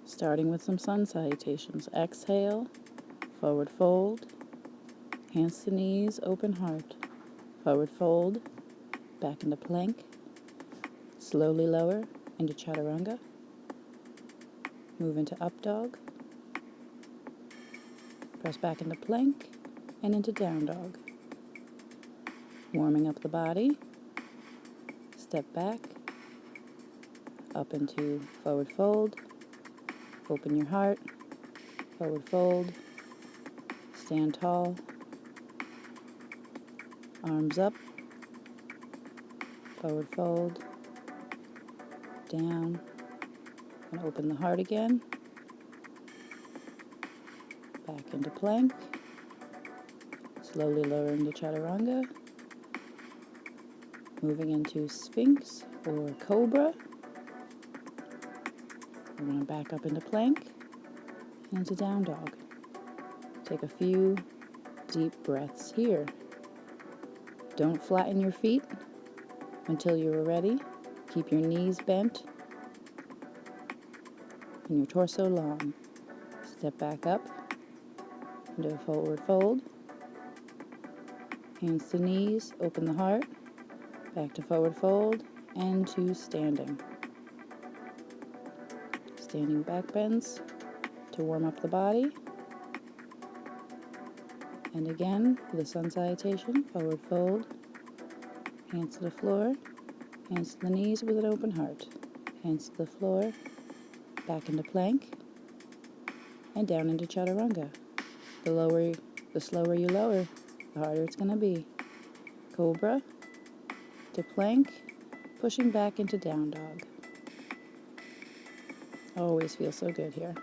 Starting with some sun salutations. Exhale, forward fold, hands to knees, open heart. Forward fold, back into plank. Slowly lower into chaturanga. Move into up dog. Press back into plank and into down dog. Warming up the body. Step back, up into forward fold. Open your heart, forward fold, stand tall, arms up, forward fold, down, and open the heart again, back into plank, slowly lowering to chaturanga, moving into sphinx or cobra. We're going to back up into plank and into down dog. Take a few deep breaths here. Don't flatten your feet until you're ready. Keep your knees bent and your torso long. Step back up into a forward fold. Hands to knees, open the heart, back to forward fold, and to standing. Standing back bends to warm up the body. And again, for the sun salutation, forward fold, hands to the floor, hands to the knees with an open heart. Hands to the floor, back into plank, and down into chaturanga. The slower you lower, the harder it's going to be. Cobra to plank, pushing back into down dog. Always feels so good here.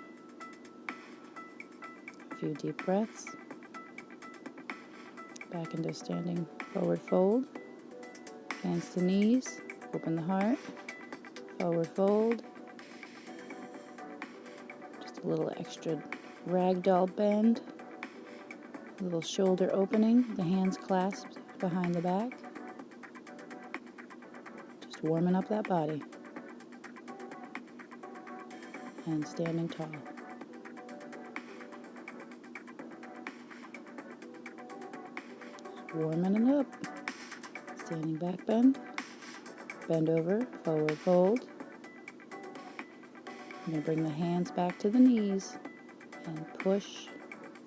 A few deep breaths. Back into standing forward fold. Hands to knees, open the heart, forward fold. Just a little extra ragdoll bend. A little shoulder opening, the hands clasped behind the back. Just warming up that body. And standing tall. Just warming it up. Standing back bend. Bend over, forward fold. I'm going to bring the hands back to the knees and push,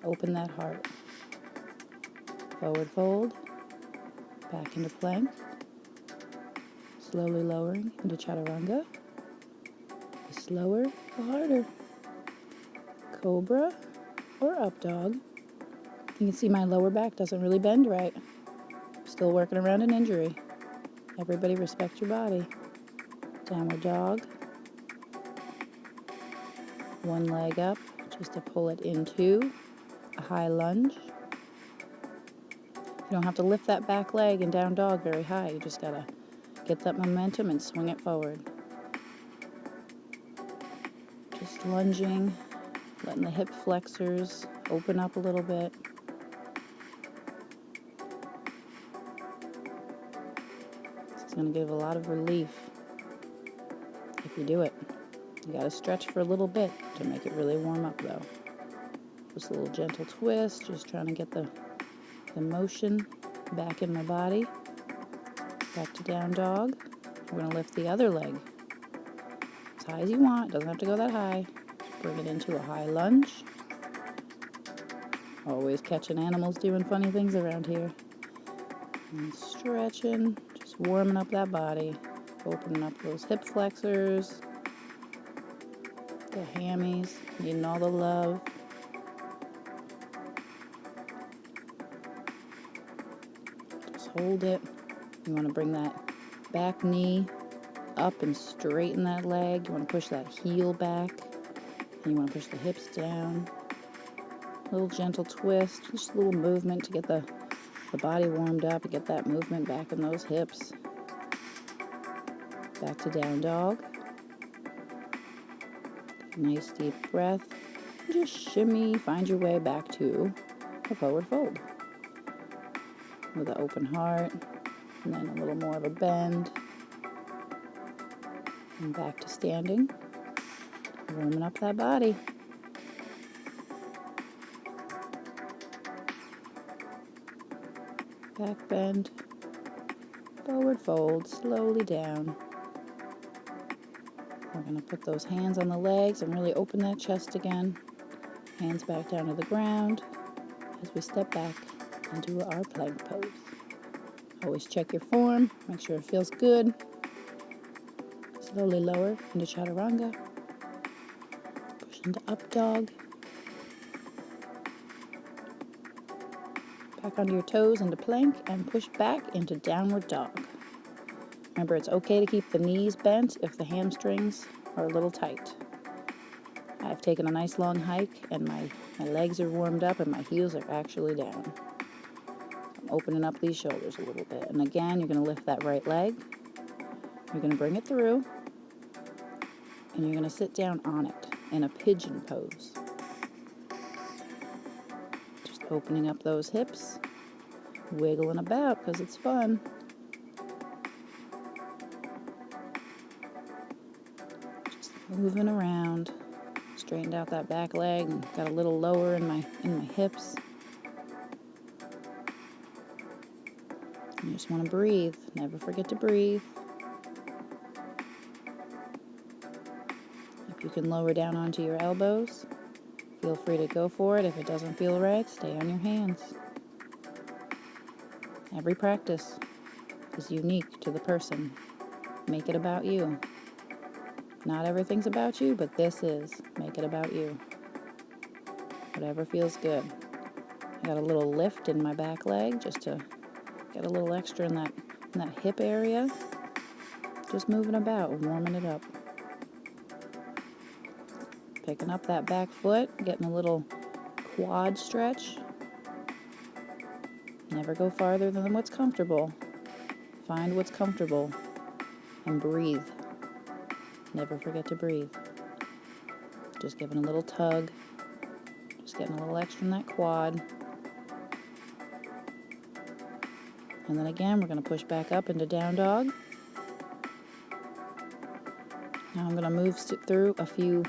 open that heart. Forward fold, back into plank. Slowly lowering into chaturanga. The slower, the harder. Cobra or up dog. You can see my lower back doesn't really bend right. Still working around an injury. Everybody respect your body. Downward dog. One leg up just to pull it into a high lunge. You don't have to lift that back leg in down dog very high. You just gotta get that momentum and swing it forward. Just lunging, letting the hip flexors open up a little bit. This is going to give a lot of relief if you do it. You got to stretch for a little bit to make it really warm up though. Just a little gentle twist, just trying to get the motion back in my body. Back to down dog. We're going to lift the other leg as high as you want. Doesn't have to go that high. Just bring it into a high lunge. Always catching animals doing funny things around here. And stretching, just warming up that body. Opening up those hip flexors. The hammies, needing all the love. Just hold it. You want to bring that back knee up and straighten that leg. You want to push that heel back. And you want to push the hips down. A little gentle twist, just a little movement to get the body warmed up and get that movement back in those hips. Back to down dog. Nice deep breath. Just shimmy, find your way back to a forward fold. With an open heart, and then a little more of a bend. And back to standing. warming up that body. Back bend, forward fold, slowly down. We're going to put those hands on the legs and really open that chest again. Hands back down to the ground as we step back into our plank pose. Always check your form, make sure it feels good. Slowly lower into chaturanga. Push into up dog. Back onto your toes into plank and push back into downward dog. Remember, it's okay to keep the knees bent if the hamstrings are a little tight. I've taken a nice long hike and my legs are warmed up and my heels are actually down. I'm opening up these shoulders a little bit. And again, you're going to lift that right leg. You're going to bring it through and you're going to sit down on it in a pigeon pose. Just opening up those hips, wiggling about because it's fun. Just moving around. Straightened out that back leg and got a little lower in my hips. You just want to breathe. Never forget to breathe. If you can lower down onto your elbows, feel free to go for it. If it doesn't feel right, stay on your hands. Every practice is unique to the person. Make it about you. Not everything's about you, but this is. Make it about you. Whatever feels good. I got a little lift in my back leg just to get a little extra in that hip area. Just moving about, warming it up. Picking up that back foot, getting a little quad stretch. Never go farther than what's comfortable. Find what's comfortable and breathe. Never forget to breathe. Just giving a little tug. Just getting a little extra in that quad. And then again, we're going to push back up into down dog. Now I'm going to move through a few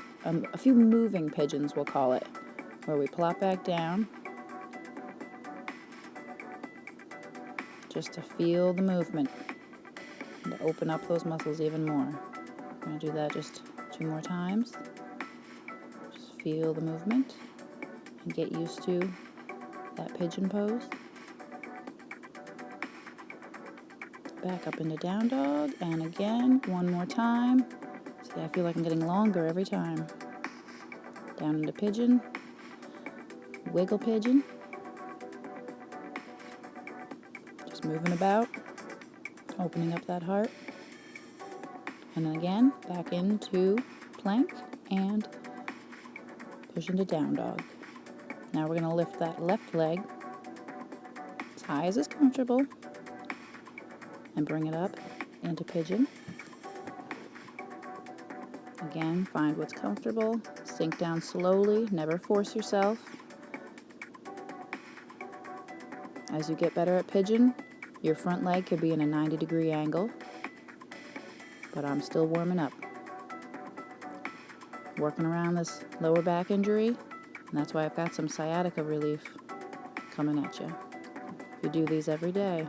moving pigeons, we'll call it, where we plop back down just to feel the movement and to open up those muscles even more. I'm going to do that just 2 more times. Just feel the movement and get used to that pigeon pose. Back up into down dog, and again, 1 more time. See, I feel like I'm getting longer every time. Down into pigeon, wiggle pigeon. Just moving about, opening up that heart. And then again, back into plank and push into down dog. Now we're going to lift that left leg as high as is comfortable and bring it up into pigeon. Again, find what's comfortable. Sink down slowly. Never force yourself. As you get better at pigeon, your front leg could be in a 90-degree angle, but I'm still warming up. Working around this lower back injury, and that's why I've got some sciatica relief coming at you. If you do these every day,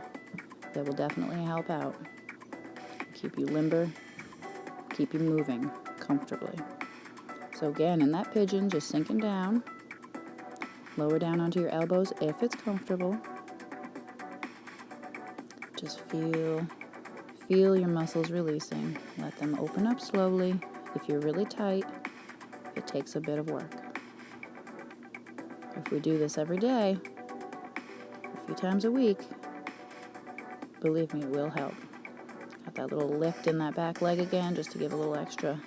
they will definitely help out. Keep you limber, keep you moving comfortably. So again, in that pigeon, just sinking down. Lower down onto your elbows if it's comfortable. Just feel your muscles releasing. Let them open up slowly. If you're really tight, it takes a bit of work. If we do this every day, a few times a week, believe me, it will help. Got that little lift in that back leg again, just to give a little extra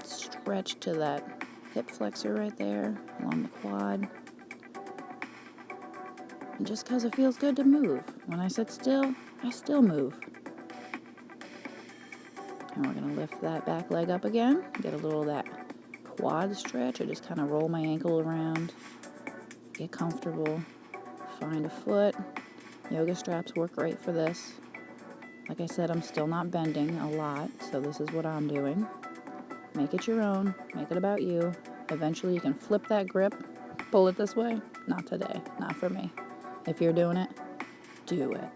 stretch to that hip flexor right there, along the quad. And just because it feels good to move. When I sit still, I still move. And we're going to lift that back leg up again, get a little of that quad stretch. I just kind of roll my ankle around, get comfortable, find a foot. Yoga straps work great for this. Like I said, I'm still not bending a lot, so this is what I'm doing. Make it your own. Make it about you. Eventually you can flip that grip, pull it this way. Not today. Not for me. If you're doing it, do it.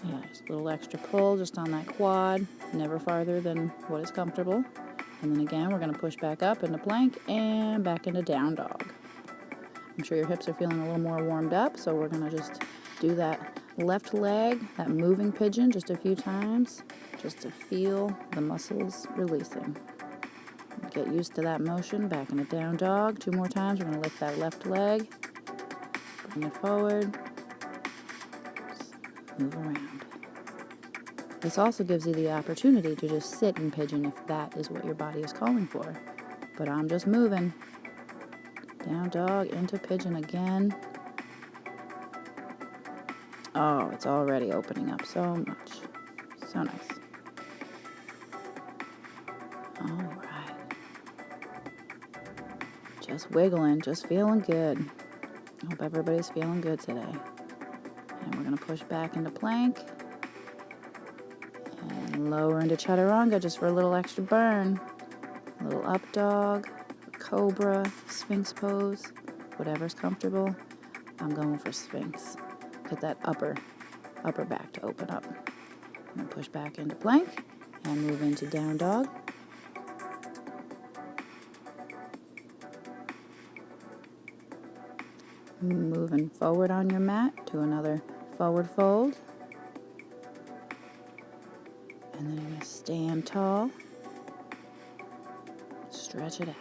Yeah, just a little extra pull just on that quad. Never farther than what is comfortable. And then again, we're going to push back up into plank and back into down dog. I'm sure your hips are feeling a little more warmed up, so we're going to just do that left leg, that moving pigeon, just a few times, just to feel the muscles releasing. Get used to that motion, back into down dog. 2 more times. We're going to lift that left leg, bring it forward, just move around. This also gives you the opportunity to just sit in pigeon if that is what your body is calling for. But I'm just moving. Down dog into pigeon again. Oh, it's already opening up so much. So nice. All right. Just wiggling, just feeling good. I hope everybody's feeling good today. And we're going to push back into plank. And lower into chaturanga just for a little extra burn. A little up dog, cobra, sphinx pose, whatever's comfortable. I'm going for sphinx. Get that upper back to open up. I'm going to push back into plank and move into down dog. Moving forward on your mat to another forward fold. And then you're going to stand tall. Stretch it out.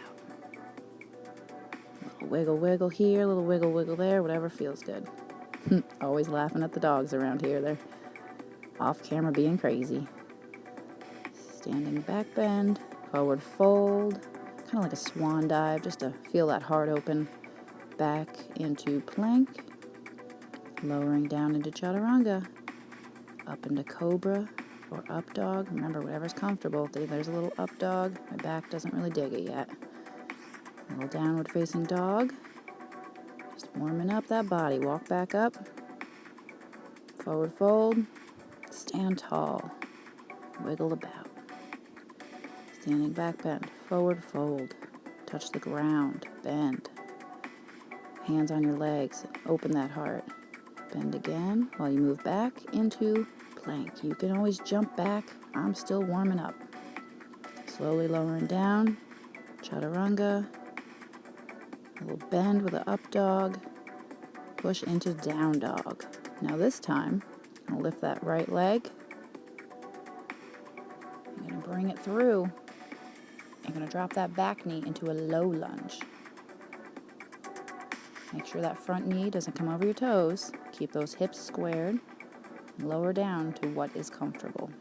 A little wiggle, wiggle here, a little wiggle, wiggle there, whatever feels good. Always laughing at the dogs around here. They're off camera being crazy. Standing back bend, forward fold, kind of like a swan dive, just to feel that heart open. Back into plank, lowering down into chaturanga, up into cobra or up dog. Remember, whatever's comfortable. There's a little up dog. My back doesn't really dig it yet. A little downward facing dog. Just warming up that body. Walk back up. Forward fold. Stand tall. Wiggle about. Standing back bend. Forward fold. Touch the ground. Bend. Hands on your legs. Open that heart. Bend again while you move back into plank. You can always jump back. I'm still warming up. Slowly lowering down. Chaturanga. A little bend with an up dog. Push into down dog. Now this time, I'm going to lift that right leg. I'm going to bring it through. I'm going to drop that back knee into a low lunge. Make sure that front knee doesn't come over your toes. Keep those hips squared. And lower down to what is comfortable.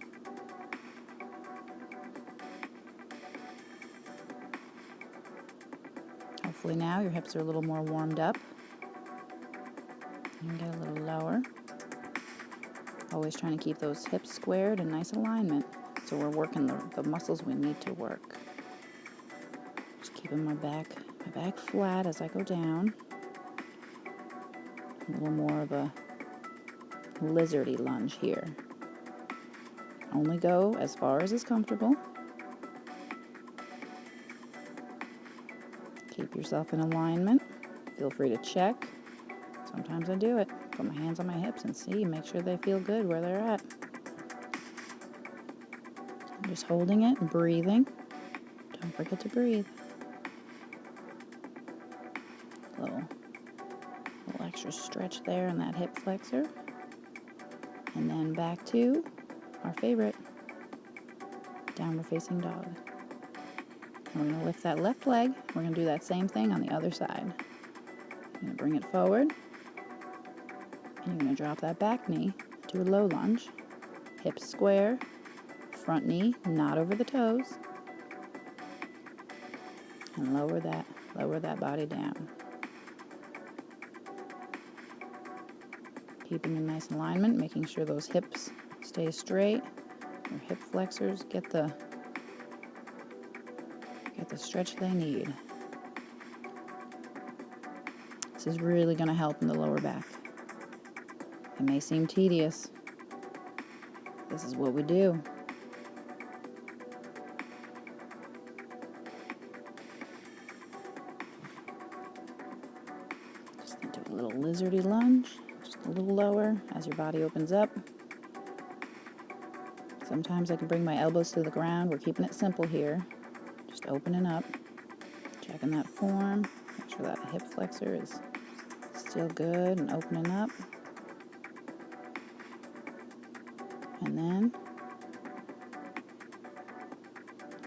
Hopefully now your hips are a little more warmed up. And get a little lower. Always trying to keep those hips squared in nice alignment. So we're working the muscles we need to work. Just keeping my back flat as I go down. A little more of a lizardy lunge here. Only go as far as is comfortable. Keep yourself in alignment. Feel free to check. Sometimes I do it. Put my hands on my hips and see, make sure they feel good where they're at. I'm just holding it and breathing. Don't forget to breathe. A little extra stretch there in that hip flexor. And then back to our favorite, downward facing dog. We're going to lift that left leg. We're going to do that same thing on the other side. You're going to bring it forward. And you're going to drop that back knee to a low lunge. Hips square. Front knee not over the toes. And lower that body down. Keeping in nice alignment, making sure those hips stay straight. Your hip flexors get the stretch they need. This is really going to help in the lower back. It may seem tedious. This is what we do. Gonna do a little lizardy lunge, just a little lower as your body opens up. Sometimes I can bring my elbows to the ground. We're keeping it simple here. Just opening up, checking that form, make sure that hip flexor is still good and opening up. And then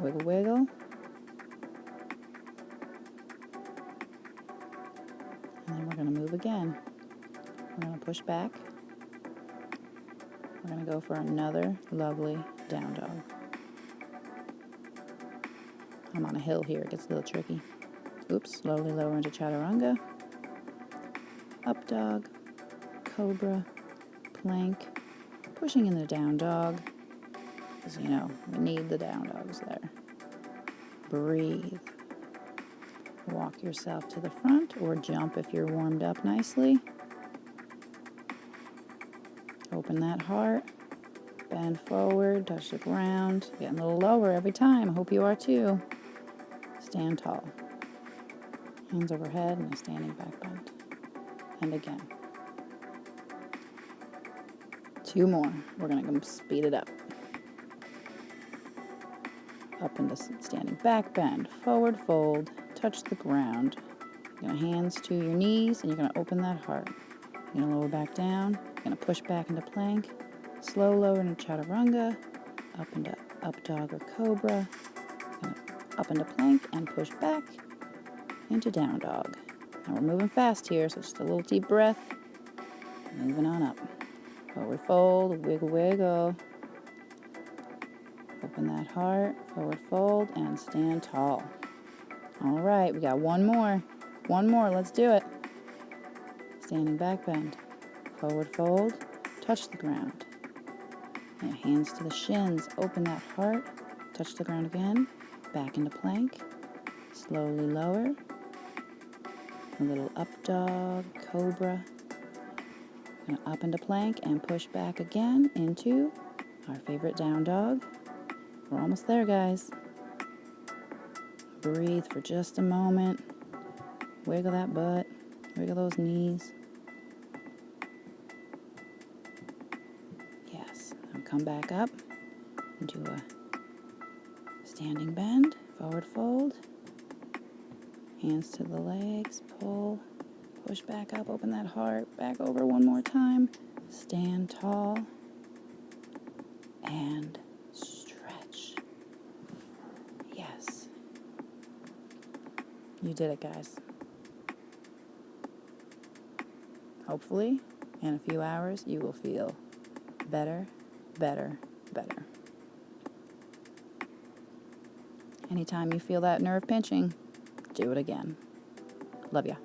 wiggle, wiggle. And then we're going to move again. We're going to push back. We're going to go for another lovely down dog. I'm on a hill here. It gets a little tricky. Oops, slowly lower into chaturanga. Up dog, cobra, plank, pushing in the down dog. Because, you know, we need the down dogs there. Breathe. Walk yourself to the front or jump if you're warmed up nicely. Open that heart. Bend forward, touch the ground. Getting a little lower every time. I hope you are too. Stand tall. Hands overhead and a standing back bend. And again. 2 more. We're going to speed it up. Up into standing back bend. Forward fold. Touch the ground. You're going to hands to your knees and you're going to open that heart. You're going to lower back down. You're going to push back into plank. Slow lower into chaturanga. Up into up dog or cobra. Up into plank and push back into down dog. Now we're moving fast here, so just a little deep breath. Moving on up. Forward fold, wiggle, wiggle. Open that heart, forward fold, and stand tall. All right, we got 1 more. 1 more, let's do it. Standing back bend. Forward fold, touch the ground. And hands to the shins, open that heart, touch the ground again, back into plank. Slowly lower. A little up dog, cobra. And up into plank and push back again into our favorite down dog. We're almost there, guys. Breathe for just a moment. Wiggle that butt. Wiggle those knees. Yes. Now come back up into a standing bend. Forward fold. Hands to the legs. Pull. Push back up. Open that heart. Back over 1 more time. Stand tall. And stretch. Yes. You did it, guys. Hopefully, in a few hours, you will feel better, better, better. Anytime you feel that nerve pinching, do it again. Love ya.